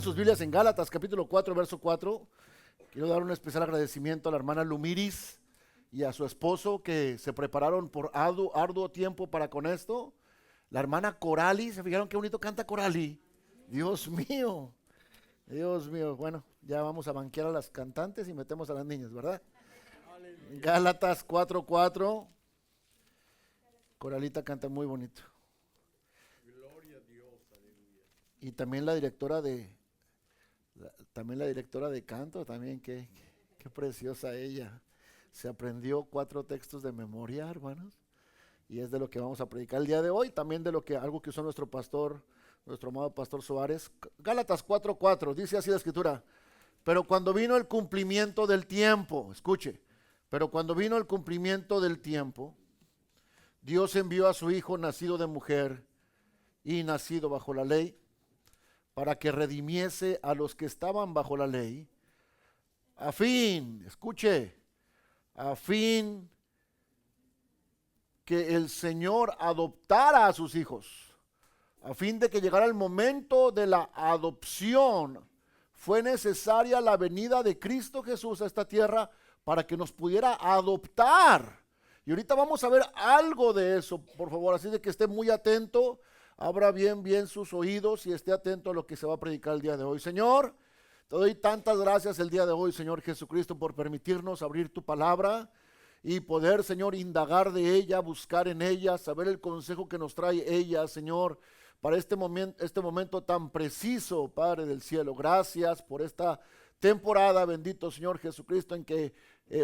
sus Biblias en Gálatas, capítulo 4, verso 4. Quiero dar un especial agradecimiento a la hermana Lumiris y a su esposo que se prepararon por arduo tiempo para con esto. La hermana Corali, ¿se fijaron qué bonito canta Corali? Dios mío, Dios mío. Bueno, ya vamos a banquear a las cantantes y metemos a las niñas, ¿verdad? Gálatas 4:4. Coralita canta muy bonito. Gloria a Dios, aleluya. Y también la directora de canto, también qué preciosa ella. Se aprendió 4 textos de memoria, hermanos. Y es de lo que vamos a predicar el día de hoy, también de algo que usó nuestro pastor, nuestro amado pastor Suárez. Gálatas 4:4, dice así la escritura: pero cuando vino el cumplimiento del tiempo, escuche, pero cuando vino el cumplimiento del tiempo, Dios envió a su Hijo nacido de mujer y nacido bajo la ley, para que redimiese a los que estaban bajo la ley, a fin, escuche, a fin que el Señor adoptara a sus hijos. A fin de que llegara el momento de la adopción, fue necesaria la venida de Cristo Jesús a esta tierra para que nos pudiera adoptar. Y ahorita vamos a ver algo de eso, por favor, así de que esté muy atento, abra bien sus oídos y esté atento a lo que se va a predicar el día de hoy. Señor, te doy tantas gracias el día de hoy, Señor Jesucristo, por permitirnos abrir tu palabra y poder, Señor, indagar de ella, buscar en ella, saber el consejo que nos trae ella, Señor, para este momento tan preciso, Padre del cielo. Gracias por esta temporada, bendito Señor Jesucristo, en que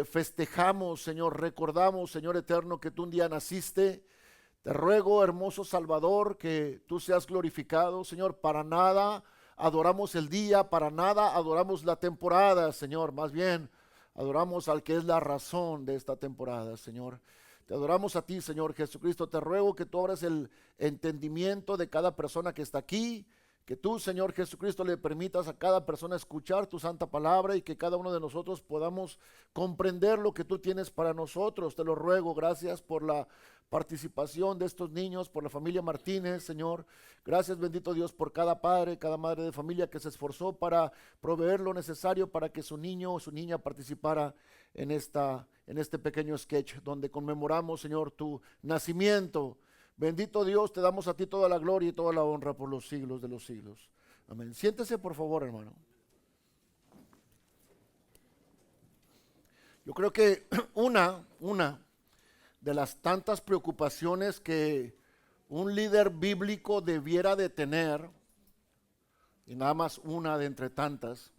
festejamos, Señor, recordamos, Señor eterno, que tú un día naciste. Te ruego, hermoso Salvador, que tú seas glorificado, Señor. Para nada adoramos el día, para nada adoramos la temporada, Señor. Más bien, adoramos al que es la razón de esta temporada, Señor. Te adoramos a ti, Señor Jesucristo. Te ruego que tú abras el entendimiento de cada persona que está aquí. Que tú, Señor Jesucristo, le permitas a cada persona escuchar tu santa palabra y que cada uno de nosotros podamos comprender lo que tú tienes para nosotros. Te lo ruego. Gracias por la participación de estos niños, por la familia Martínez, Señor. Gracias, bendito Dios, por cada padre, cada madre de familia que se esforzó para proveer lo necesario para que su niño o su niña participara en este pequeño sketch donde conmemoramos, Señor, tu nacimiento. Bendito Dios, te damos a ti toda la gloria y toda la honra por los siglos de los siglos. Amén. Siéntese, por favor, hermano. Yo creo que una de las tantas preocupaciones que un líder bíblico debiera de tener, y nada más una de entre tantas,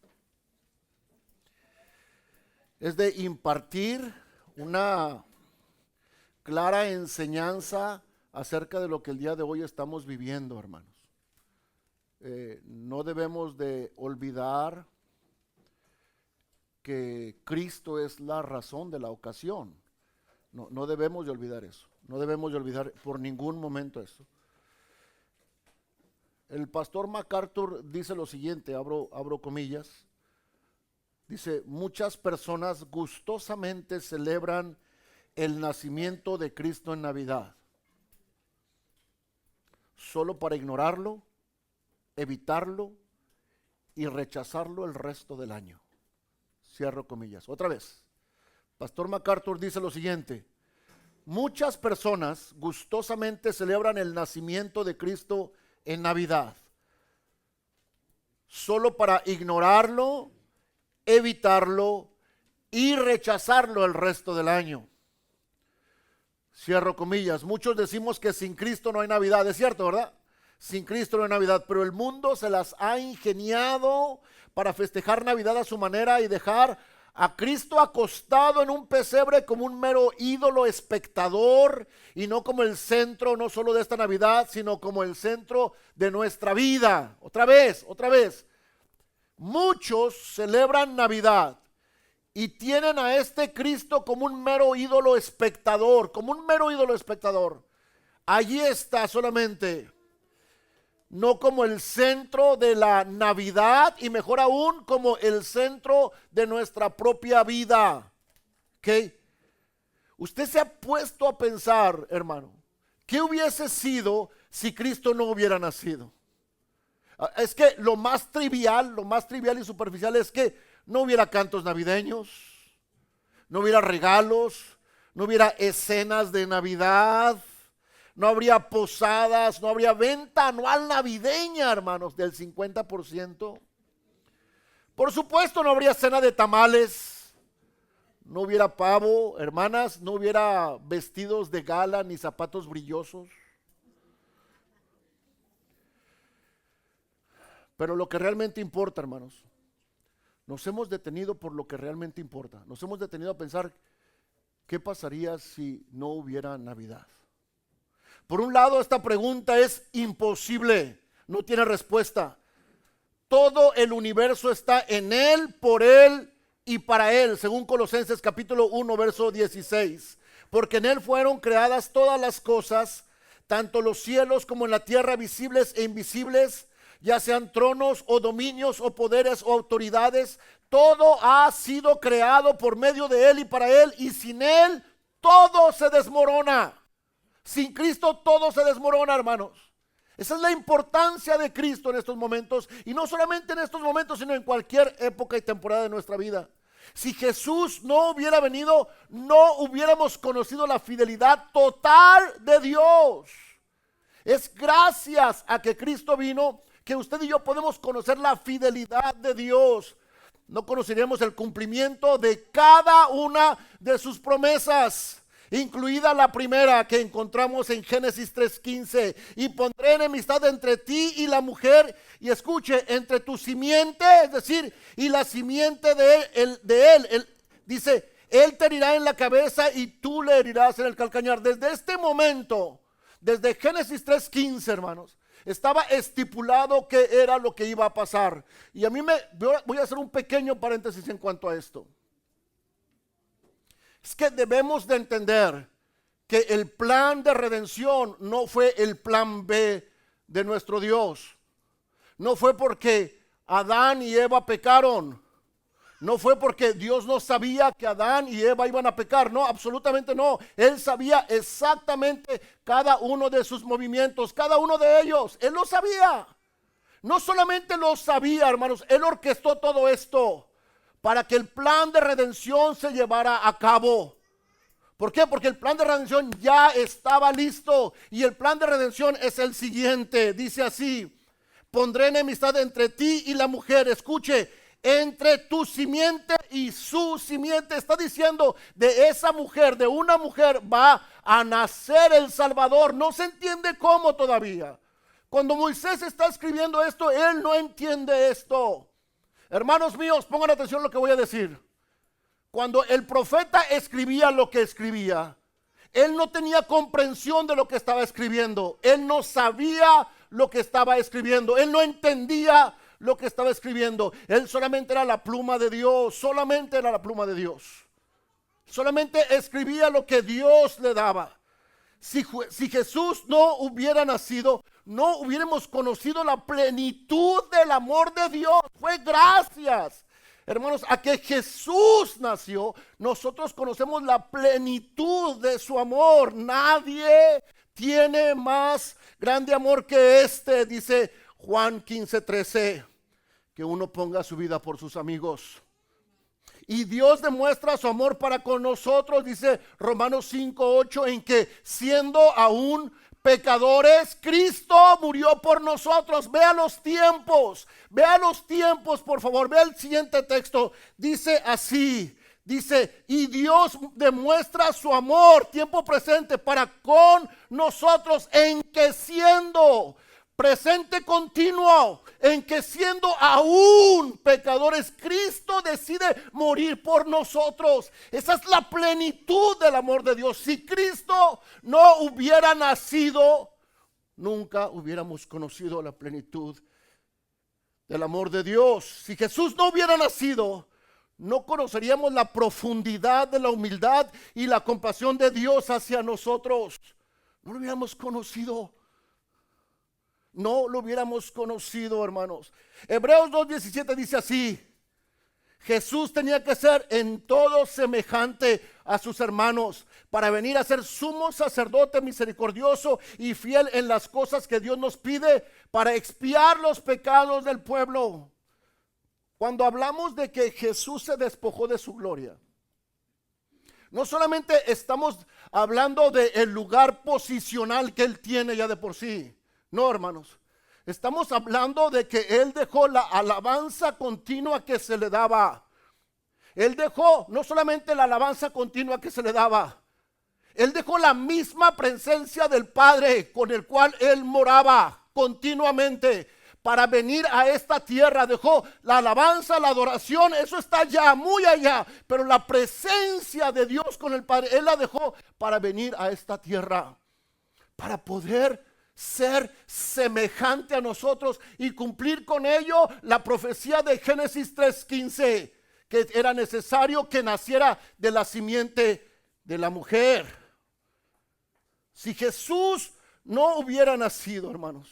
es de impartir una clara enseñanza acerca de lo que el día de hoy estamos viviendo, hermanos. No debemos de olvidar que Cristo es la razón de la ocasión. No debemos de olvidar eso. No debemos de olvidar por ningún momento eso. El pastor MacArthur dice lo siguiente, abro comillas. Dice: muchas personas gustosamente celebran el nacimiento de Cristo en Navidad, solo para ignorarlo, evitarlo y rechazarlo el resto del año. Cierro comillas. Otra vez. Pastor MacArthur dice lo siguiente: muchas personas gustosamente celebran el nacimiento de Cristo en Navidad, solo para ignorarlo, evitarlo y rechazarlo el resto del año. Cierro comillas. Muchos decimos que sin Cristo no hay Navidad, es cierto, ¿verdad? Sin Cristo no hay Navidad, pero el mundo se las ha ingeniado para festejar Navidad a su manera y dejar a Cristo acostado en un pesebre como un mero ídolo espectador y no como el centro, no solo de esta Navidad, sino como el centro de nuestra vida. Otra vez. Muchos celebran Navidad y tienen a este Cristo como un mero ídolo espectador, Allí está solamente, no como el centro de la Navidad y mejor aún como el centro de nuestra propia vida. ¿Ok? Usted se ha puesto a pensar, hermano, ¿qué hubiese sido si Cristo no hubiera nacido? Es que lo más trivial y superficial es que no hubiera cantos navideños, no hubiera regalos, no hubiera escenas de Navidad, no habría posadas, no habría venta anual navideña, hermanos, del 50%. Por supuesto, no habría cena de tamales, no hubiera pavo, hermanas, no hubiera vestidos de gala ni zapatos brillosos. Pero lo que realmente importa, hermanos, nos hemos detenido por lo que realmente importa. Nos hemos detenido a pensar, ¿qué pasaría si no hubiera Navidad? Por un lado, esta pregunta es imposible, no tiene respuesta. Todo el universo está en Él, por Él y para Él, según Colosenses capítulo 1, verso 16. Porque en Él fueron creadas todas las cosas, tanto los cielos como en la tierra, visibles e invisibles, ya sean tronos o dominios o poderes o autoridades. Todo ha sido creado por medio de Él y para Él, y sin Él todo se desmorona. Sin Cristo todo se desmorona, hermanos. Esa es la importancia de Cristo en estos momentos, y no solamente en estos momentos, sino en cualquier época y temporada de nuestra vida. Si Jesús no hubiera venido, no hubiéramos conocido la fidelidad total de Dios. Es gracias a que Cristo vino que usted y yo podemos conocer la fidelidad de Dios. No conoceríamos el cumplimiento de cada una de sus promesas, incluida la primera que encontramos en Génesis 3:15. Y pondré enemistad entre ti y la mujer, y escuche, entre tu simiente, es decir, y la simiente de él. Dice, él te herirá en la cabeza y tú le herirás en el calcañar. Desde este momento, desde Génesis 3:15, hermanos, estaba estipulado que era lo que iba a pasar. Y voy a hacer un pequeño paréntesis en cuanto a esto. Es que debemos de entender que el plan de redención no fue el plan B de nuestro Dios. No fue porque Adán y Eva pecaron. No fue porque Dios no sabía que Adán y Eva iban a pecar. No, absolutamente no. Él sabía exactamente cada uno de sus movimientos, cada uno de ellos. Él lo sabía. No solamente lo sabía, hermanos, Él orquestó todo esto para que el plan de redención se llevara a cabo. ¿Por qué? Porque el plan de redención ya estaba listo. Y el plan de redención es el siguiente. Dice así: pondré enemistad entre ti y la mujer. Escuche, entre tu simiente y su simiente. Está diciendo, de esa mujer, de una mujer va a nacer el Salvador. No se entiende cómo todavía. Cuando Moisés está escribiendo esto, él no entiende esto. Hermanos míos, pongan atención a lo que voy a decir. Cuando el profeta escribía lo que escribía, él no tenía comprensión de lo que estaba escribiendo. Él no sabía lo que estaba escribiendo. Él no entendía lo que estaba escribiendo. Él solamente era la pluma de Dios. Solamente era la pluma de Dios. Solamente escribía lo que Dios le daba. Si Jesús no hubiera nacido, no hubiéramos conocido la plenitud del amor de Dios. Fue gracias, hermanos, a que Jesús nació, nosotros conocemos la plenitud de su amor. Nadie tiene más grande amor que este, dice Juan 15:13, que uno ponga su vida por sus amigos. Y Dios demuestra su amor para con nosotros, dice Romanos 5:8, en que siendo aún pecadores, Cristo murió por nosotros. Vea los tiempos, por favor. Vea el siguiente texto. Dice así, dice, y Dios demuestra su amor, tiempo presente, para con nosotros, en que siendo presente continuo, en que siendo aún pecadores, Cristo decide morir por nosotros. Esa es la plenitud del amor de Dios. Si Cristo no hubiera nacido, nunca hubiéramos conocido la plenitud del amor de Dios. Si Jesús no hubiera nacido, no conoceríamos la profundidad de la humildad y la compasión de Dios hacia nosotros. No lo hubiéramos conocido. No lo hubiéramos conocido, hermanos. Hebreos 2:17 dice así: Jesús tenía que ser en todo semejante a sus hermanos para venir a ser sumo sacerdote misericordioso y fiel en las cosas que Dios nos pide para expiar los pecados del pueblo. Cuando hablamos de que Jesús se despojó de su gloria, no solamente estamos hablando del lugar posicional que Él tiene ya de por sí. No, hermanos. Estamos hablando de que Él dejó la alabanza continua que se le daba. Él dejó no solamente la alabanza continua que se le daba. Él dejó la misma presencia del Padre con el cual Él moraba continuamente para venir a esta tierra. Dejó la alabanza, la adoración, eso está allá, muy allá. Pero la presencia de Dios con el Padre, Él la dejó para venir a esta tierra. Para poder ser semejante a nosotros y cumplir con ello la profecía de Génesis 3:15, que era necesario que naciera de la simiente de la mujer. Si Jesús no hubiera nacido, hermanos,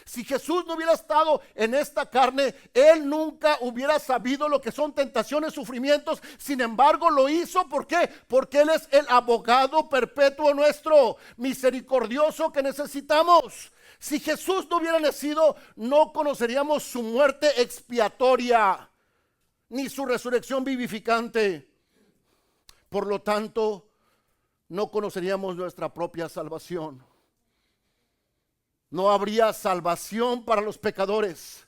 si Jesús no hubiera estado en esta carne, Él nunca hubiera sabido lo que son tentaciones, sufrimientos. Sin embargo, lo hizo. ¿Por qué? Porque Él es el abogado perpetuo nuestro, misericordioso que necesitamos. Si Jesús no hubiera nacido, no conoceríamos su muerte expiatoria, ni su resurrección vivificante. Por lo tanto, no conoceríamos nuestra propia salvación. No habría salvación para los pecadores.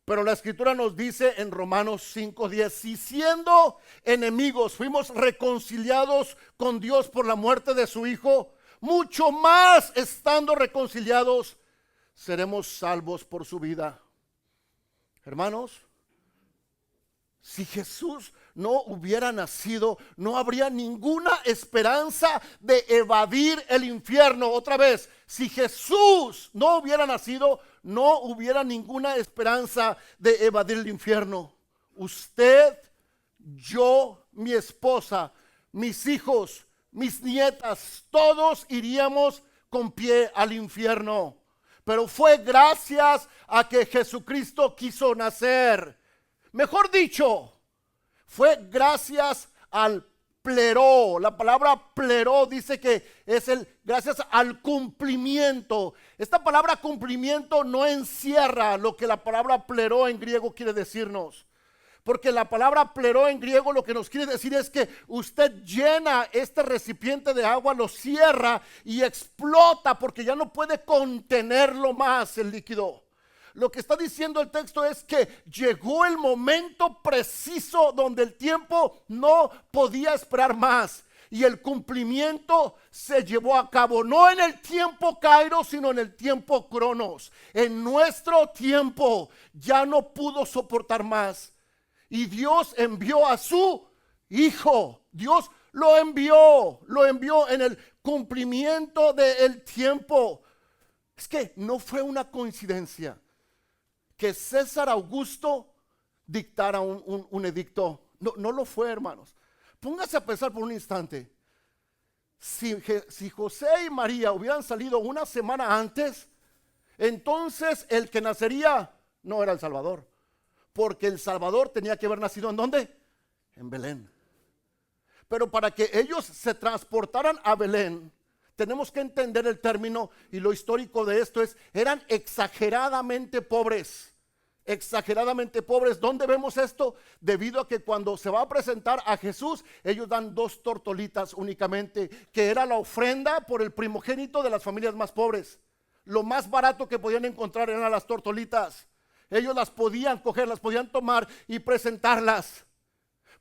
Pero la Escritura nos dice en Romanos 5:10, si siendo enemigos fuimos reconciliados con Dios por la muerte de su Hijo, mucho más estando reconciliados seremos salvos por su vida. Hermanos, si Jesús no hubiera nacido, no habría ninguna esperanza de evadir el infierno. Otra vez, si Jesús no hubiera nacido, no hubiera ninguna esperanza de evadir el infierno. Usted, yo, mi esposa, mis hijos, mis nietas, todos iríamos con pie al infierno. Pero fue gracias a que Jesucristo quiso nacer. Mejor dicho, fue gracias al pleró. La palabra pleró dice que es gracias al cumplimiento. Esta palabra cumplimiento no encierra lo que la palabra pleró en griego quiere decirnos. Porque la palabra pleró en griego lo que nos quiere decir es que usted llena este recipiente de agua, lo cierra y explota porque ya no puede contenerlo más el líquido. Lo que está diciendo el texto es que llegó el momento preciso donde el tiempo no podía esperar más y el cumplimiento se llevó a cabo, no en el tiempo Kairos, sino en el tiempo Cronos. En nuestro tiempo ya no pudo soportar más y Dios envió a su Hijo. Dios lo envió en el cumplimiento del tiempo. Es que no fue una coincidencia que César Augusto dictara un edicto. No lo fue, hermanos. Póngase a pensar por un instante. Si José y María hubieran salido una semana antes, entonces el que nacería no era el Salvador. Porque el Salvador tenía que haber nacido ¿en dónde? En Belén. Pero para que ellos se transportaran a Belén, tenemos que entender el término y lo histórico de esto es, eran exageradamente pobres. Exageradamente pobres. ¿Dónde vemos esto? Debido a que cuando se va a presentar a Jesús, ellos dan 2 tortolitas únicamente, que era la ofrenda por el primogénito de las familias más pobres. Lo más barato que podían encontrar eran las tortolitas. Ellos las podían coger, las podían tomar y presentarlas.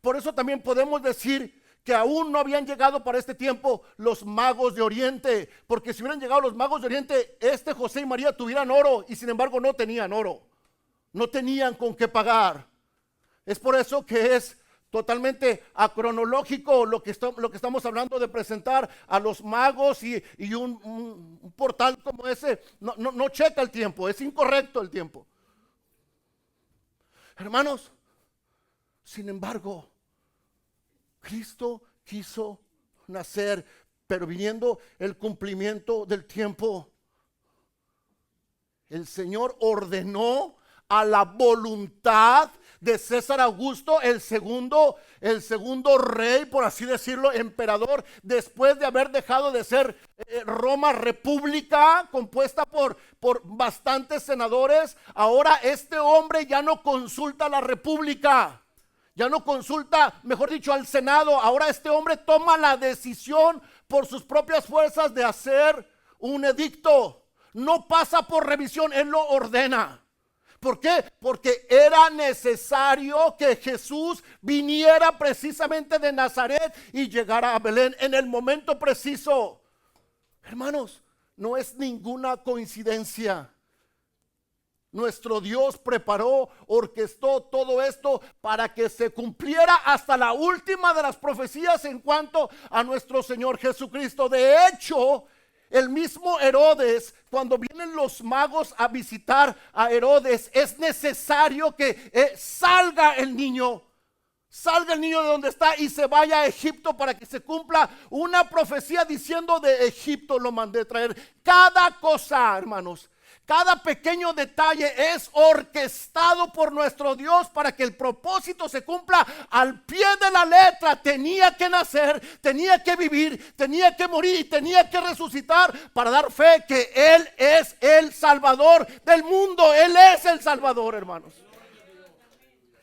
Por eso también podemos decir que aún no habían llegado para este tiempo los magos de Oriente, porque si hubieran llegado los magos de Oriente, José y María tuvieran oro y sin embargo no tenían oro. No tenían con qué pagar. Es por eso que es totalmente acronológico lo que estamos hablando de presentar a los magos y un portal como ese. No checa el tiempo, es incorrecto el tiempo. Hermanos, sin embargo, Cristo quiso nacer, pero viniendo el cumplimiento del tiempo, el Señor ordenó a la voluntad de César Augusto, el segundo rey, por así decirlo, emperador, después de haber dejado de ser Roma república compuesta por bastantes senadores. Ahora este hombre ya no consulta a la república, ya no consulta, mejor dicho, al Senado. Ahora este hombre toma la decisión por sus propias fuerzas de hacer un edicto. No pasa por revisión, él lo ordena. ¿Por qué? Porque era necesario que Jesús viniera precisamente de Nazaret y llegara a Belén en el momento preciso. Hermanos, no es ninguna coincidencia. Nuestro Dios preparó, orquestó todo esto para que se cumpliera hasta la última de las profecías en cuanto a nuestro Señor Jesucristo. De hecho, el mismo Herodes, cuando vienen los magos a visitar a Herodes, es necesario que salga el niño de donde está y se vaya a Egipto para que se cumpla una profecía diciendo: de Egipto lo mandé traer. Cada cosa, hermanos, cada pequeño detalle es orquestado por nuestro Dios para que el propósito se cumpla al pie de la letra. Tenía que nacer, tenía que vivir, tenía que morir y tenía que resucitar para dar fe que Él es el Salvador del mundo. Él es el Salvador, hermanos.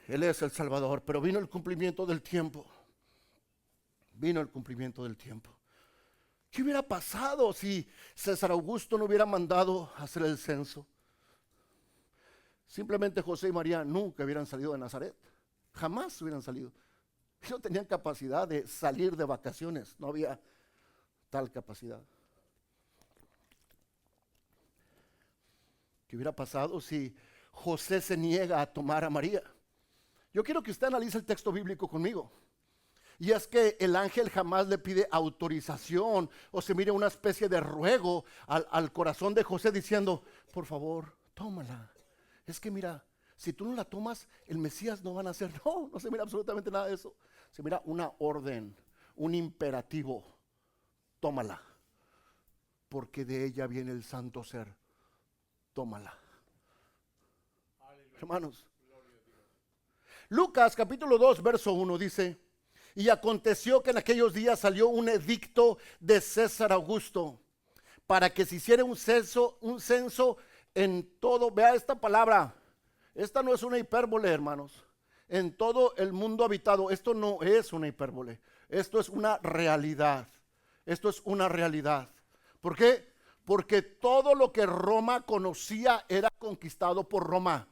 Él es el Salvador, pero vino el cumplimiento del tiempo. Vino el cumplimiento del tiempo. ¿Qué hubiera pasado si César Augusto no hubiera mandado hacer el censo? Simplemente José y María nunca hubieran salido de Nazaret. Jamás hubieran salido. Ellos tenían capacidad de salir de vacaciones. No había tal capacidad. ¿Qué hubiera pasado si José se niega a tomar a María? Yo quiero que usted analice el texto bíblico conmigo. Y es que el ángel jamás le pide autorización o se mire una especie de ruego al corazón de José diciendo: por favor, tómala. Es que mira, si tú no la tomas, el Mesías no va a nacer. No, no se mira absolutamente nada de eso. Se mira una orden, un imperativo. Tómala, porque de ella viene el santo ser. Tómala. Aleluya. Hermanos, Lucas capítulo 2 verso 1 dice: y aconteció que en aquellos días salió un edicto de César Augusto para que se hiciera un censo en todo. Vea esta palabra, esta no es una hipérbole, hermanos. En todo el mundo habitado. Esto no es una hipérbole, esto es una realidad. Esto es una realidad. ¿Por qué? Porque todo lo que Roma conocía era conquistado por Roma.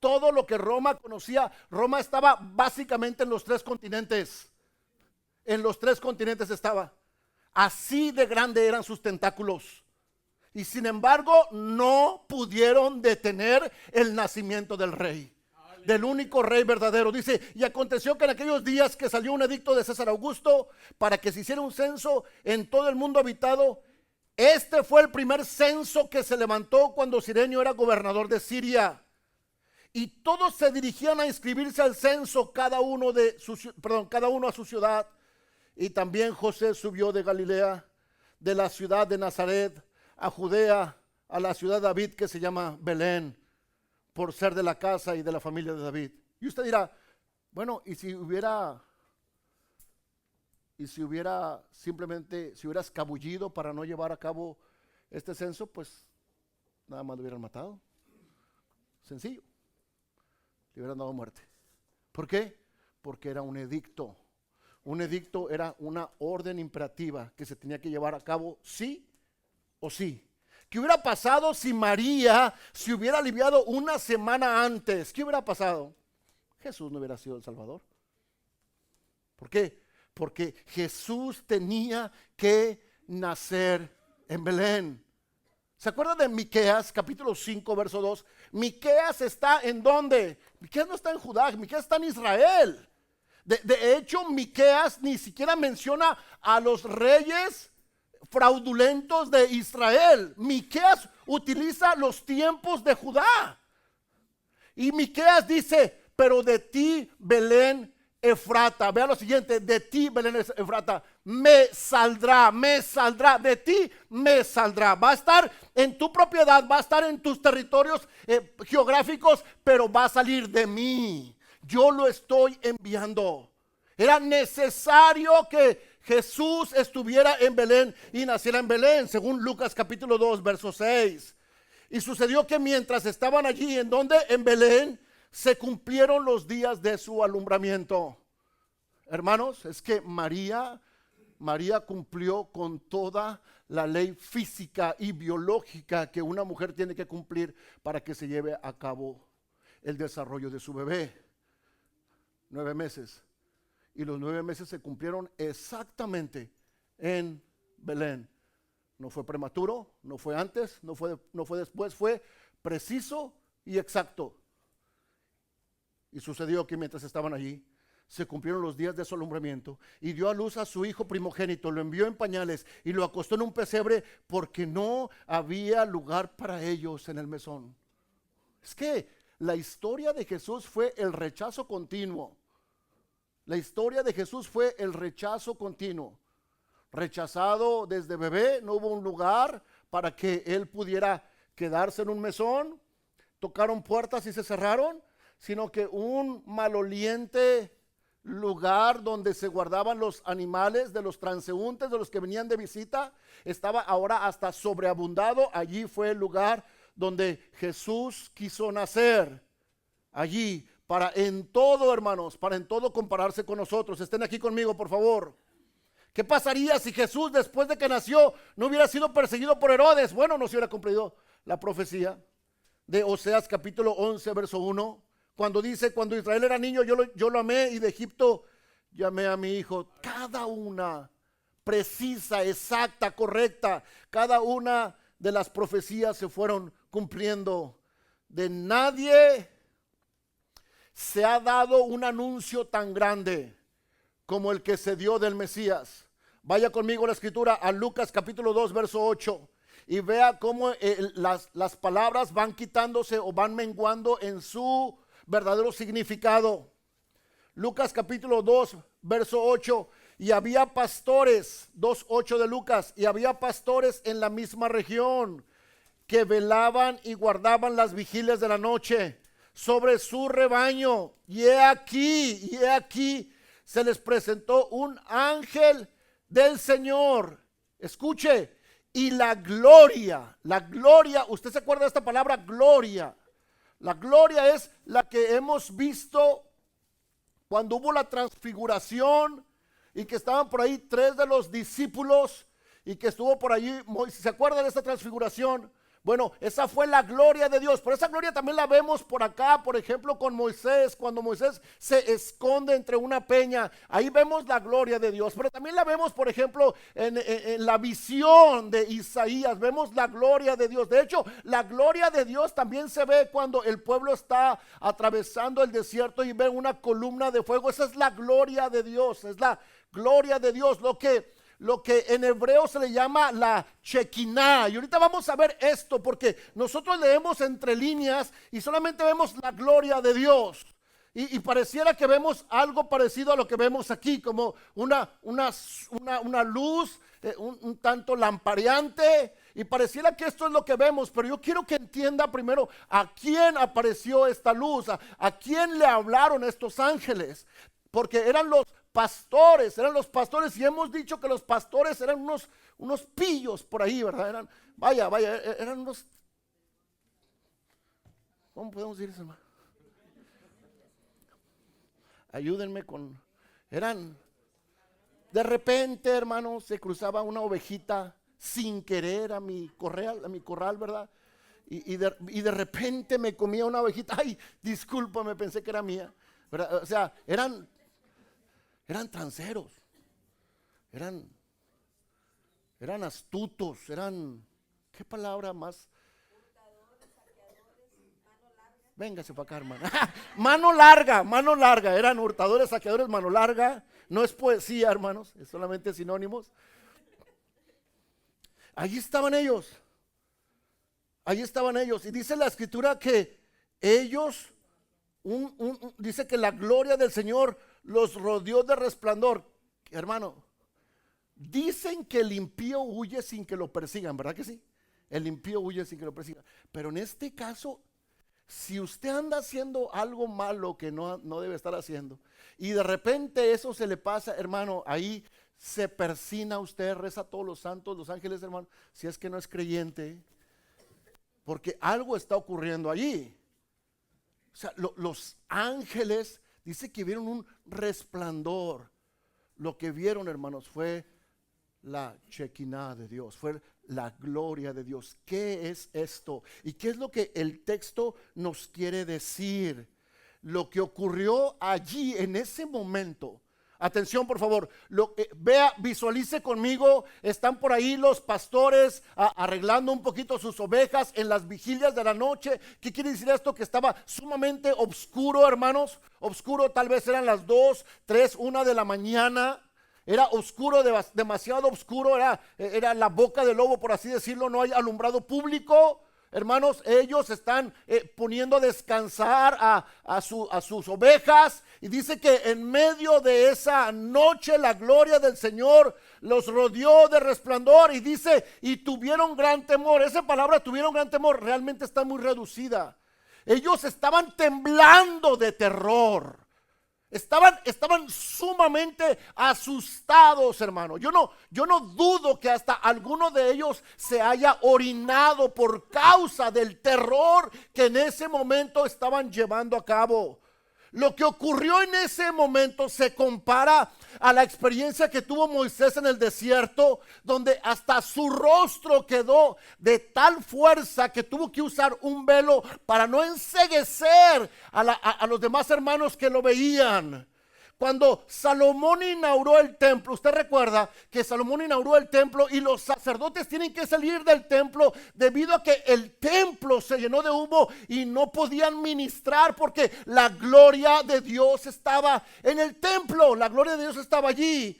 Todo lo que Roma conocía, Roma estaba básicamente en los 3 continentes. En los 3 continentes estaba. Así de grande eran sus tentáculos. Y sin embargo, no pudieron detener el nacimiento del rey. Del único rey verdadero. Dice: y aconteció que en aquellos días que salió un edicto de César Augusto para que se hiciera un censo en todo el mundo habitado. Este fue el primer censo que se levantó cuando Cirenio era gobernador de Siria. Y todos se dirigían a inscribirse al censo, cada uno a su ciudad. Y también José subió de Galilea, de la ciudad de Nazaret, a Judea, a la ciudad de David, que se llama Belén, por ser de la casa y de la familia de David. Y usted dirá: bueno, y si hubiera simplemente, si hubiera escabullido para no llevar a cabo este censo, pues nada más lo hubieran matado. Sencillo. Le hubieran dado muerte. ¿Por qué? Porque era un edicto. Un edicto era una orden imperativa que se tenía que llevar a cabo sí o sí. ¿Qué hubiera pasado si María se hubiera aliviado una semana antes? ¿Qué hubiera pasado? Jesús no hubiera sido el Salvador. ¿Por qué? Porque Jesús tenía que nacer en Belén. ¿Se acuerdan de Miqueas, capítulo 5, verso 2? Miqueas está ¿en dónde? Miqueas no está en Judá, Miqueas está en Israel. De hecho, Miqueas ni siquiera menciona a los reyes fraudulentos de Israel. Miqueas utiliza los tiempos de Judá. Y Miqueas dice: pero de ti, Belén Efrata. Vea lo siguiente: de ti, Belén Efrata, me saldrá, de ti me saldrá. Va a estar en tu propiedad, va a estar en tus territorios geográficos, pero va a salir de mí. Yo lo estoy enviando. Era necesario que Jesús estuviera en Belén y naciera en Belén, según Lucas capítulo 2, verso 6. Y sucedió que mientras estaban allí, ¿en dónde? En Belén, se cumplieron los días de su alumbramiento. Hermanos, es que María cumplió con toda la ley física y biológica que una mujer tiene que cumplir para que se lleve a cabo el desarrollo de su bebé. 9 meses. Y los 9 meses se cumplieron exactamente en Belén. No fue prematuro, no fue antes, no fue después, fue preciso y exacto. Y sucedió que mientras estaban allí, se cumplieron los días de su alumbramiento y dio a luz a su hijo primogénito, lo envió en pañales y lo acostó en un pesebre porque no había lugar para ellos en el mesón. Es que la historia de Jesús fue el rechazo continuo. La historia de Jesús fue el rechazo continuo. Rechazado desde bebé, no hubo un lugar para que él pudiera quedarse en un mesón. Tocaron puertas y se cerraron, sino que un maloliente lugar donde se guardaban los animales de los transeúntes, de los que venían de visita, estaba ahora hasta sobreabundado. Allí fue el lugar donde Jesús quiso nacer. Allí, para en todo, hermanos, para en todo compararse con nosotros. Estén aquí conmigo, por favor. ¿Qué pasaría si Jesús, después de que nació, no hubiera sido perseguido por Herodes? Bueno, no se hubiera cumplido la profecía de Oseas capítulo 11, verso 1. Cuando dice, cuando Israel era niño, yo lo amé y de Egipto llamé a mi hijo. Cada una precisa, exacta, correcta. Cada una de las profecías se fueron cumpliendo. De nadie se ha dado un anuncio tan grande como el que se dio del Mesías. Vaya conmigo a la escritura, a Lucas capítulo 2, verso 8. Y vea cómo las palabras van quitándose o van menguando en su verdadero significado. Lucas capítulo 2, verso 8. Y había pastores, 2:8 de Lucas, y había pastores en la misma región que velaban y guardaban las vigilias de la noche sobre su rebaño. Y he aquí, se les presentó un ángel del Señor. Escuche, y la gloria, usted se acuerda de esta palabra gloria. La gloria es la que hemos visto cuando hubo la transfiguración y que estaban por ahí 3 de los discípulos y que estuvo por allí Moisés. ¿Se acuerdan de esta transfiguración? Bueno, esa fue la gloria de Dios, pero esa gloria también la vemos por acá, por ejemplo, con Moisés, cuando Moisés se esconde entre una peña, ahí vemos la gloria de Dios, pero también la vemos, por ejemplo, en la visión de Isaías, vemos la gloria de Dios. De hecho, la gloria de Dios también se ve cuando el pueblo está atravesando el desierto y ve una columna de fuego. Esa es la gloria de Dios, es la gloria de Dios, lo que en hebreo se le llama la Shekinah. Y ahorita vamos a ver esto porque nosotros leemos entre líneas y solamente vemos la gloria de Dios. Y pareciera que vemos algo parecido a lo que vemos aquí, como una luz un tanto lampareante. Y pareciera que esto es lo que vemos, pero yo quiero que entienda primero a quién apareció esta luz, a quién le hablaron estos ángeles. Porque eran los pastores, y hemos dicho que los pastores eran unos pillos por ahí, ¿verdad? Eran unos, ¿cómo podemos decir eso, hermano? Ayúdenme de repente, hermano, se cruzaba una ovejita sin querer a mi corral, ¿verdad? Y de repente me comía una ovejita, ay, discúlpame, pensé que era mía, ¿verdad? O sea, eran transeros, eran astutos, ¿qué palabra más? Véngase para acá, hermano. Mano larga, eran hurtadores, saqueadores, mano larga. No es poesía, hermanos, es solamente sinónimos. Allí estaban ellos, y dice la escritura que ellos, dice que la gloria del Señor los rodeó de resplandor. Hermano, Dicen que el impío huye sin que lo persigan, ¿verdad que sí? El impío huye sin que lo persigan. Pero en este caso, si usted anda haciendo algo malo que no debe estar haciendo, y de repente eso se le pasa, hermano, ahí se persina usted, reza a todos los santos, los ángeles, hermano, si es que no es creyente, porque algo está ocurriendo allí. O sea, los ángeles, dice que vieron un resplandor. Lo que vieron, hermanos, fue la Shekinah de Dios, fue la gloria de Dios. ¿Qué es esto? ¿Y qué es lo que el texto nos quiere decir? Lo que ocurrió allí en ese momento. Atención, por favor, vea, visualice conmigo, están por ahí los pastores arreglando un poquito sus ovejas en las vigilias de la noche. ¿Qué quiere decir esto? Que estaba sumamente oscuro, hermanos, oscuro, tal vez eran las 2, 3, 1 de la mañana. Era oscuro, demasiado oscuro, era la boca del lobo, por así decirlo, no hay alumbrado público. Hermanos, ellos están poniendo a descansar a sus ovejas, y dice que en medio de esa noche la gloria del Señor los rodeó de resplandor, y dice, y tuvieron gran temor. Esa palabra tuvieron gran temor realmente está muy reducida. Ellos estaban temblando de terror. Estaban sumamente asustados, hermano. Yo no dudo que hasta alguno de ellos se haya orinado por causa del terror que en ese momento estaban llevando a cabo. Lo que ocurrió en ese momento se compara a la experiencia que tuvo Moisés en el desierto, donde hasta su rostro quedó de tal fuerza que tuvo que usar un velo para no enceguecer a los demás hermanos que lo veían. Cuando Salomón inauguró el templo, usted recuerda que Salomón inauguró el templo y los sacerdotes tienen que salir del templo debido a que el templo se llenó de humo y no podían ministrar porque la gloria de Dios estaba en el templo, la gloria de Dios estaba allí.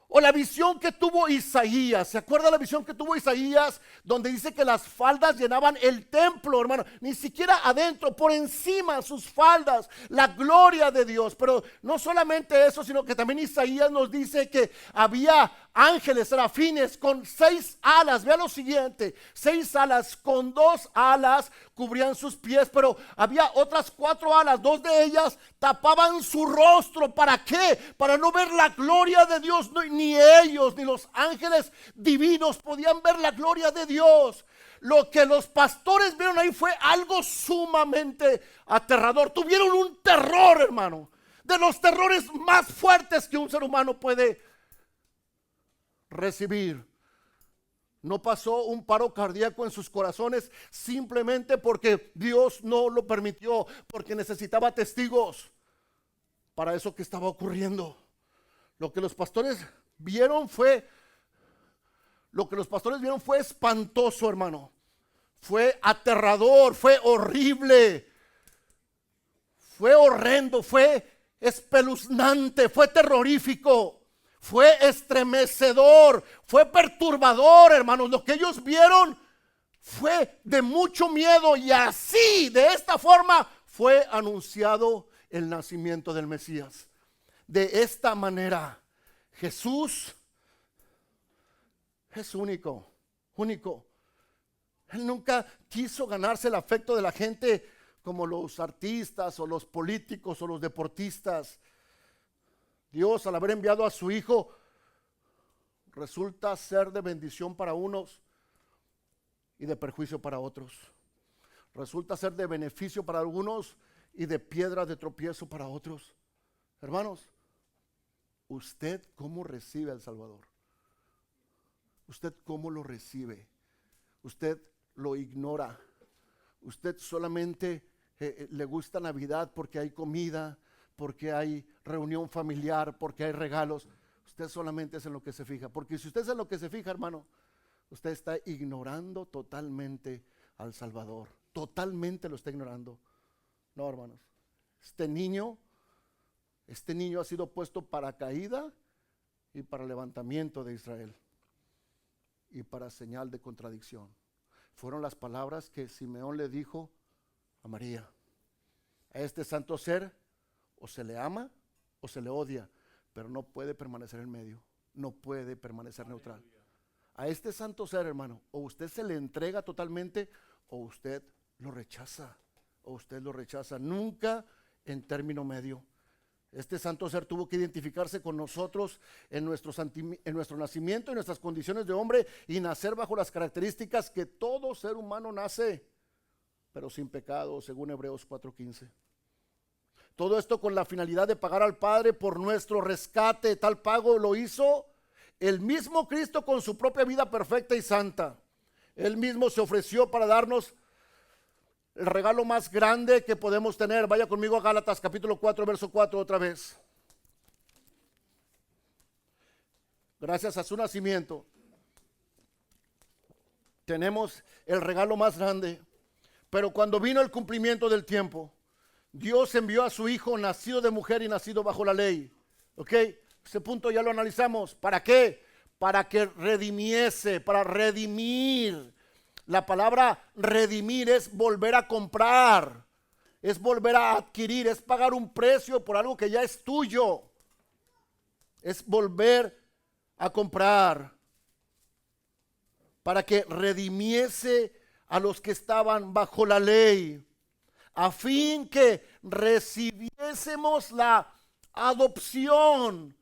O la visión que tuvo Isaías, ¿se acuerda la visión que tuvo Isaías? Donde dice que las faldas llenaban el templo, hermano, ni siquiera adentro, por encima sus faldas, la gloria de Dios. Pero no solamente eso, sino que también Isaías nos dice que había ángeles, serafines con 6 alas. Vea lo siguiente, 6 alas, con 2 alas cubrían sus pies, pero había otras 4 alas, 2 de ellas tapaban su rostro. ¿Para qué? Para no ver la gloria de Dios. Ni ellos ni los ángeles divinos podían ver la gloria de Dios. Lo que los pastores vieron ahí fue algo sumamente aterrador. Tuvieron un terror, hermano, de los terrores más fuertes que un ser humano puede recibir. No pasó un paro cardíaco en sus corazones simplemente porque Dios no lo permitió, porque necesitaba testigos para eso que estaba ocurriendo. Lo que los pastores vieron fue espantoso, hermano. Fue aterrador, fue horrible, fue horrendo, fue espeluznante, fue terrorífico, fue estremecedor, fue perturbador, hermanos. Lo que ellos vieron fue de mucho miedo, y así, de esta forma, fue anunciado el nacimiento del Mesías. De esta manera, Jesús es único. Él nunca quiso ganarse el afecto de la gente como los artistas o los políticos o los deportistas. Dios, al haber enviado a su Hijo, resulta ser de bendición para unos y de perjuicio para otros. Resulta ser de beneficio para algunos y de piedra de tropiezo para otros. Hermanos, ¿usted cómo recibe al Salvador? ¿Usted cómo lo recibe? ¿Usted lo ignora? ¿Usted solamente le gusta Navidad porque hay comida, porque hay reunión familiar, porque hay regalos? Usted solamente es en lo que se fija. Porque si usted es en lo que se fija, hermano, usted está ignorando totalmente al Salvador. Totalmente lo está ignorando. No, hermanos. Este niño ha sido puesto para caída y para levantamiento de Israel, y para señal de contradicción. Fueron las palabras que Simeón le dijo a María. A este santo ser o se le ama o se le odia, pero no puede permanecer en medio. no puede permanecer neutral. A este santo ser, hermano, o usted se le entrega totalmente o usted lo rechaza. O usted lo rechaza. Nunca en término medio. Este santo ser tuvo que identificarse con nosotros en nuestro nacimiento, en nuestras condiciones de hombre y nacer bajo las características que todo ser humano nace, pero sin pecado, según Hebreos 4:15. Todo esto con la finalidad de pagar al Padre por nuestro rescate. Tal pago lo hizo el mismo Cristo con su propia vida perfecta y santa. Él mismo se ofreció para darnos el regalo más grande que podemos tener. Vaya conmigo a Gálatas capítulo 4, verso 4 otra vez. Gracias a su nacimiento tenemos el regalo más grande. Pero cuando vino el cumplimiento del tiempo, Dios envió a su Hijo nacido de mujer y nacido bajo la ley. ¿Ok? Ese punto ya lo analizamos. ¿Para qué? Para que redimiese, para redimir. La palabra redimir es volver a comprar, es volver a adquirir, es pagar un precio por algo que ya es tuyo. Es volver a comprar para que redimiese a los que estaban bajo la ley, a fin que recibiésemos la adopción,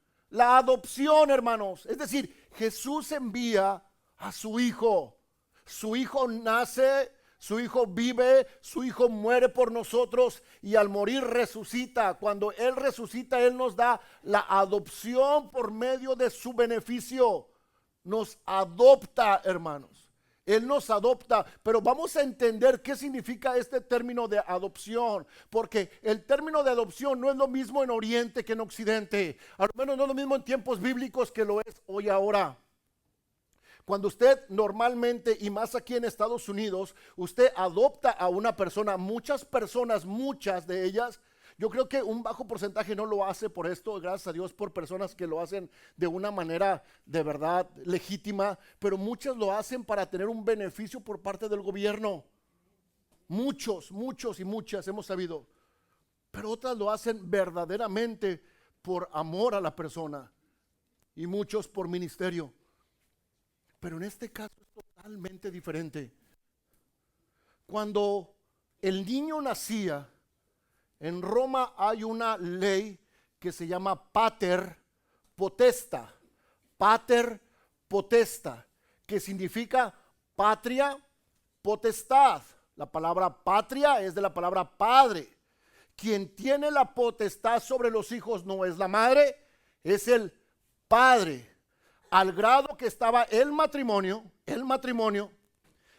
hermanos. Es decir, Jesús envía a su Hijo. Su Hijo nace, su Hijo vive, su Hijo muere por nosotros y al morir resucita. Cuando Él resucita, Él nos da la adopción por medio de su beneficio. Nos adopta, hermanos. Él nos adopta, pero vamos a entender qué significa este término de adopción, porque el término de adopción no es lo mismo en Oriente que en Occidente, al menos no es lo mismo en tiempos bíblicos que lo es hoy ahora. Cuando usted normalmente, y más aquí en Estados Unidos, usted adopta a una persona, muchas personas, muchas de ellas, yo creo que un bajo porcentaje no lo hace por esto, gracias a Dios por personas que lo hacen de una manera de verdad legítima, pero muchas lo hacen para tener un beneficio por parte del gobierno. Muchos y muchas hemos sabido, pero otras lo hacen verdaderamente por amor a la persona y muchos por ministerio. Pero en este caso es totalmente diferente. Cuando el niño nacía, en Roma hay una ley que se llama pater potesta. Pater potesta, que significa patria potestad. La palabra patria es de la palabra padre. Quien tiene la potestad sobre los hijos no es la madre, es el padre. Al grado que estaba el matrimonio,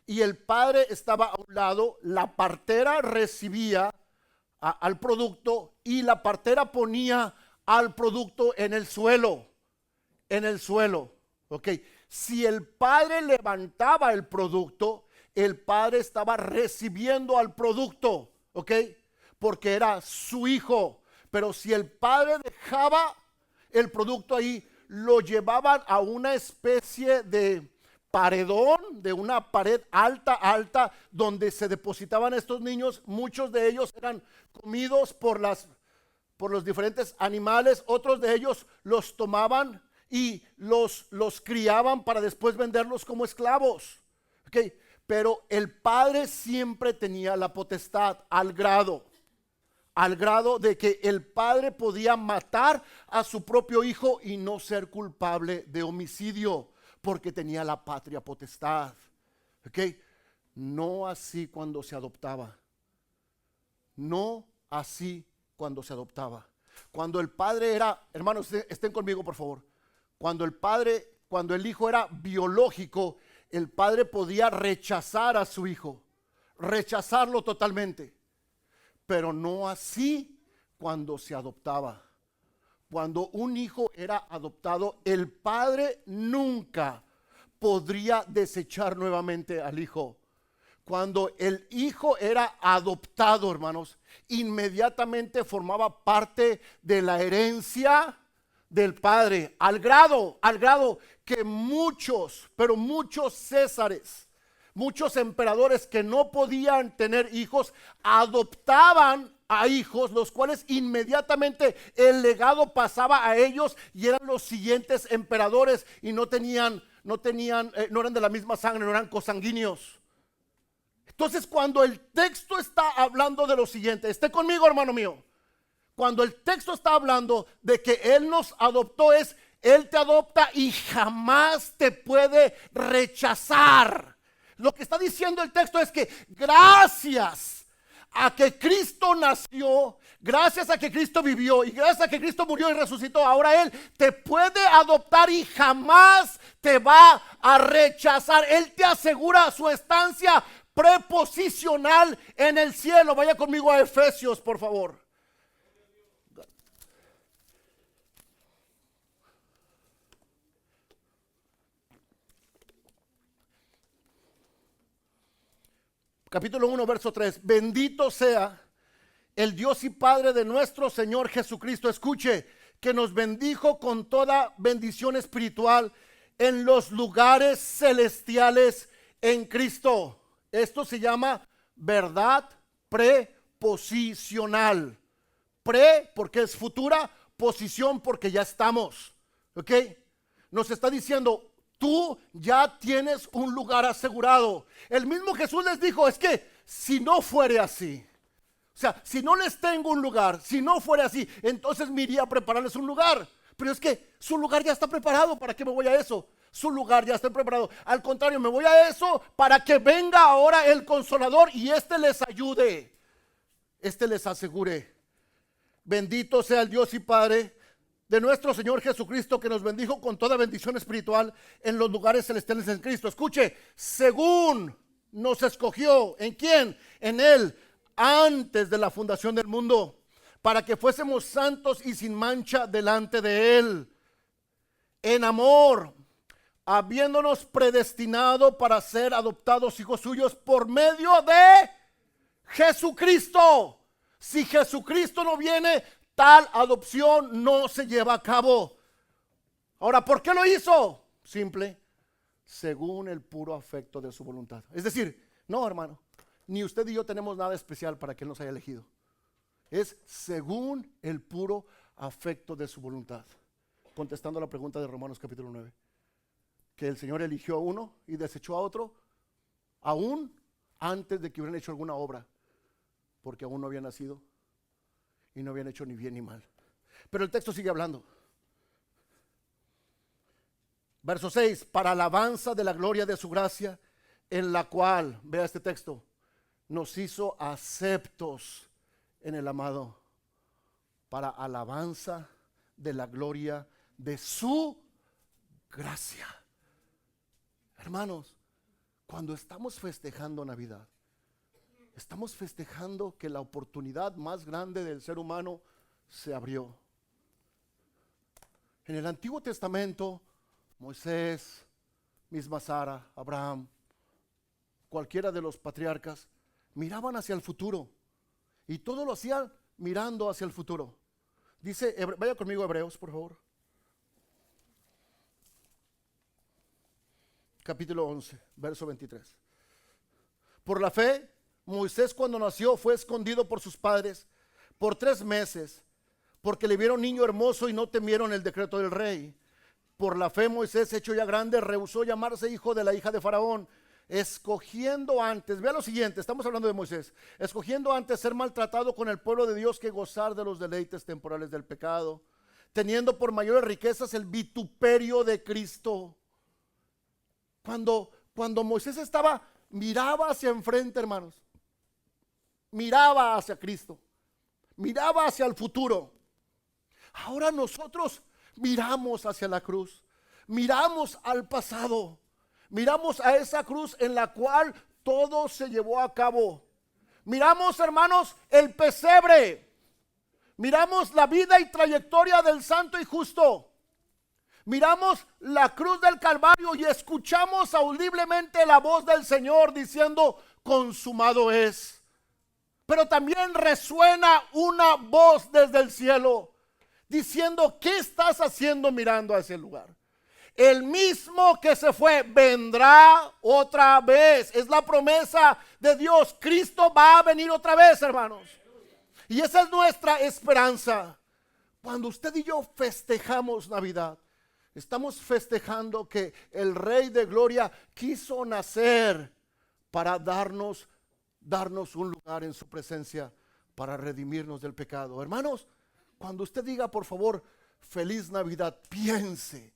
y el padre estaba a un lado, la partera recibía al producto y la partera ponía al producto en el suelo, ¿ok? Si el padre levantaba el producto, el padre estaba recibiendo al producto, ¿ok? Porque era su hijo, pero si el padre dejaba el producto ahí, lo llevaban a una especie de paredón, de una pared alta, donde se depositaban estos niños. Muchos de ellos eran comidos por los diferentes animales, otros de ellos los tomaban y los criaban para después venderlos como esclavos. ¿Okay? Pero el padre siempre tenía la potestad al grado de que el padre podía matar a su propio hijo y no ser culpable de homicidio, porque tenía la patria potestad. ¿Ok? No así cuando se adoptaba. No así cuando se adoptaba. Cuando el padre era, hermanos, estén conmigo por favor. Cuando el hijo era biológico, el padre podía rechazar a su hijo, rechazarlo totalmente. Pero no así cuando se adoptaba. Cuando un hijo era adoptado, el padre nunca podría desechar nuevamente al hijo. Cuando el hijo era adoptado, hermanos, inmediatamente formaba parte de la herencia del padre, al grado que muchos césares, muchos emperadores que no podían tener hijos, adoptaban a hijos, los cuales inmediatamente el legado pasaba a ellos y eran los siguientes emperadores y no eran de la misma sangre, no eran cosanguíneos. Entonces, cuando el texto está hablando de lo siguiente, esté conmigo, hermano mío. Cuando el texto está hablando de que Él nos adoptó, Él te adopta y jamás te puede rechazar. Lo que está diciendo el texto es que gracias a que Cristo nació, gracias a que Cristo vivió y gracias a que Cristo murió y resucitó, ahora Él te puede adoptar y jamás te va a rechazar. Él te asegura su estancia preposicional en el cielo. Vaya conmigo a Efesios, por favor. Capítulo 1, verso 3. Bendito sea el Dios y Padre de nuestro Señor Jesucristo. Escuche, que nos bendijo con toda bendición espiritual en los lugares celestiales en Cristo. Esto se llama verdad preposicional. Pre porque es futura, posición porque ya estamos. ¿Ok? Nos está diciendo, tú ya tienes un lugar asegurado. El mismo Jesús les dijo, es que si no fuere así, o sea, si no les tengo un lugar, si no fuera así, entonces me iría a prepararles un lugar. Pero es que su lugar ya está preparado. ¿Para qué me voy a eso? Su lugar ya está preparado. Al contrario, me voy a eso para que venga ahora el Consolador y les ayude. Les asegure. Bendito sea el Dios y Padre de nuestro Señor Jesucristo, que nos bendijo con toda bendición espiritual en los lugares celestiales en Cristo. Escuche, según nos escogió, ¿en quién? En Él, antes de la fundación del mundo, para que fuésemos santos y sin mancha delante de Él, en amor, habiéndonos predestinado para ser adoptados hijos suyos por medio de Jesucristo. Si Jesucristo no viene, tal adopción no se lleva a cabo. Ahora, ¿por qué lo hizo? Simple, según el puro afecto de su voluntad. Es decir, no, hermano, ni usted y yo tenemos nada especial para que Él nos haya elegido. Es según el puro afecto de su voluntad. Contestando la pregunta de Romanos capítulo 9. Que el Señor eligió a uno y desechó a otro, aún antes de que hubieran hecho alguna obra, porque aún no habían nacido y no habían hecho ni bien ni mal. Pero el texto sigue hablando. Verso 6, para alabanza de la gloria de su gracia, en la cual, vea este texto, nos hizo aceptos en el amado, para alabanza de la gloria de su gracia. Hermanos, cuando estamos festejando Navidad, estamos festejando que la oportunidad más grande del ser humano se abrió. En el Antiguo Testamento, Moisés, misma Sara, Abraham, cualquiera de los patriarcas, miraban hacia el futuro. Y todo lo hacían mirando hacia el futuro. Dice, vaya conmigo a Hebreos, por favor. Capítulo 11, verso 23. Por la fe, Moisés cuando nació fue escondido por sus padres por 3 meses, porque le vieron niño hermoso y no temieron el decreto del rey. Por la fe, Moisés, hecho ya grande, rehusó llamarse hijo de la hija de Faraón, escogiendo antes, vea lo siguiente, estamos hablando de Moisés, escogiendo antes ser maltratado con el pueblo de Dios que gozar de los deleites temporales del pecado, teniendo por mayores riquezas el vituperio de Cristo. Cuando Moisés miraba hacia enfrente, hermanos, miraba hacia Cristo, miraba hacia el futuro. Ahora nosotros miramos hacia la cruz, miramos al pasado, miramos a esa cruz en la cual todo se llevó a cabo. Miramos, hermanos, el pesebre, miramos la vida y trayectoria del santo y justo. Miramos la cruz del Calvario y escuchamos audiblemente la voz del Señor diciendo, consumado es. Pero también resuena una voz desde el cielo diciendo, ¿qué estás haciendo mirando a ese lugar? El mismo que se fue vendrá otra vez. Es la promesa de Dios. Cristo va a venir otra vez, hermanos. Y esa es nuestra esperanza. Cuando usted y yo festejamos Navidad, estamos festejando que el Rey de Gloria quiso nacer para darnos un lugar en su presencia, para redimirnos del pecado. Hermanos, cuando usted diga, por favor, feliz Navidad, piense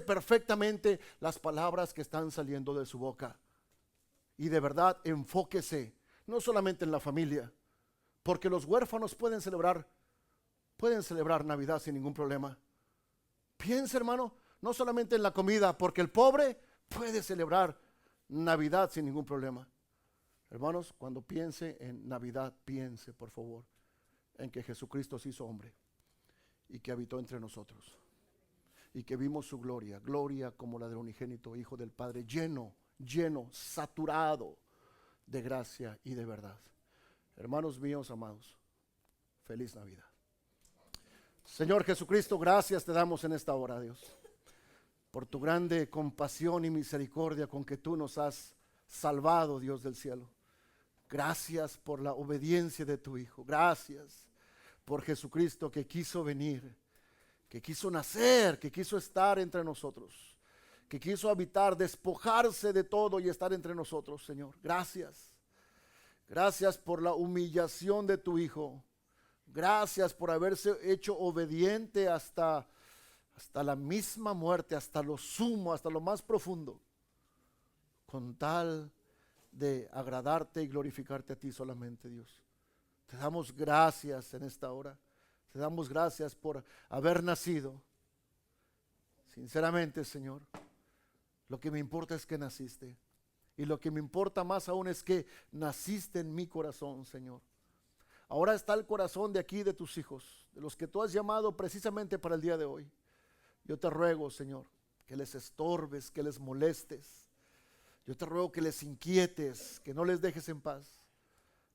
perfectamente las palabras que están saliendo de su boca. Y de verdad, enfóquese no solamente en la familia, porque los huérfanos pueden celebrar Navidad sin ningún problema. Piense, hermano, no solamente en la comida, porque el pobre puede celebrar Navidad sin ningún problema. Hermanos, cuando piense en Navidad, piense, por favor, en que Jesucristo se hizo hombre y que habitó entre nosotros y que vimos su gloria, gloria como la del unigénito Hijo del Padre, lleno, saturado de gracia y de verdad. Hermanos míos amados, feliz Navidad. Señor Jesucristo, gracias te damos en esta hora, Dios, por tu grande compasión y misericordia con que tú nos has salvado, Dios del cielo. Gracias por la obediencia de tu Hijo. Gracias por Jesucristo que quiso venir, que quiso nacer, que quiso estar entre nosotros, que quiso habitar, despojarse de todo y estar entre nosotros, Señor. Gracias. Gracias por la humillación de tu Hijo. Gracias por haberse hecho obediente hasta la misma muerte, hasta lo sumo, hasta lo más profundo, con tal de agradarte y glorificarte a ti solamente, Dios. Te damos gracias en esta hora. Te damos gracias por haber nacido. Sinceramente, Señor, lo que me importa es que naciste. Y lo que me importa más aún es que naciste en mi corazón, Señor. Ahora está el corazón de aquí, de tus hijos, de los que tú has llamado precisamente para el día de hoy. Yo te ruego, Señor, que les estorbes, que les molestes. Yo te ruego que les inquietes, que no les dejes en paz,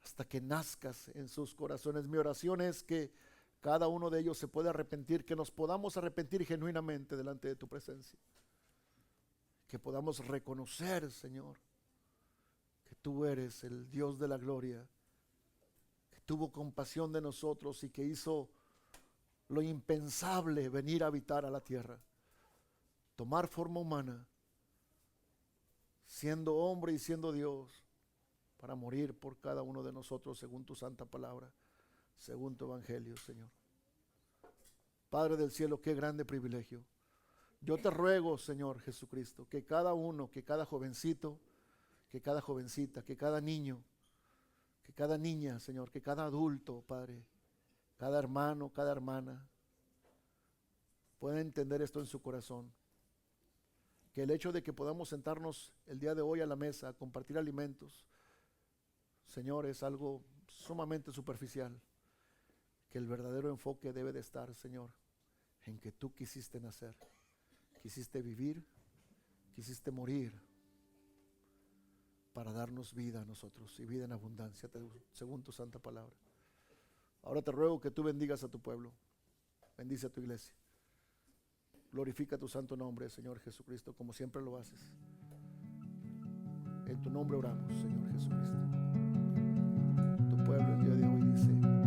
hasta que nazcas en sus corazones. Mi oración es que cada uno de ellos se pueda arrepentir, que nos podamos arrepentir genuinamente delante de tu presencia. Que podamos reconocer, Señor, que tú eres el Dios de la gloria, que tuvo compasión de nosotros y que hizo lo impensable, venir a habitar a la tierra, tomar forma humana, siendo hombre y siendo Dios, para morir por cada uno de nosotros según tu santa palabra, según tu evangelio, Señor. Padre del cielo, qué grande privilegio. Yo te ruego, Señor Jesucristo, que cada uno, que cada jovencito, que cada jovencita, que cada niño, que cada niña, Señor, que cada adulto, Padre, cada hermano, cada hermana, pueda entender esto en su corazón. Que el hecho de que podamos sentarnos el día de hoy a la mesa a compartir alimentos, Señor, es algo sumamente superficial. Que el verdadero enfoque debe de estar, Señor, en que tú quisiste nacer, quisiste vivir, quisiste morir para darnos vida a nosotros y vida en abundancia, según tu santa palabra. Ahora te ruego que tú bendigas a tu pueblo, bendice a tu iglesia. Glorifica tu santo nombre, Señor Jesucristo, como siempre lo haces. En tu nombre oramos, Señor Jesucristo. Tu pueblo el día de hoy dice: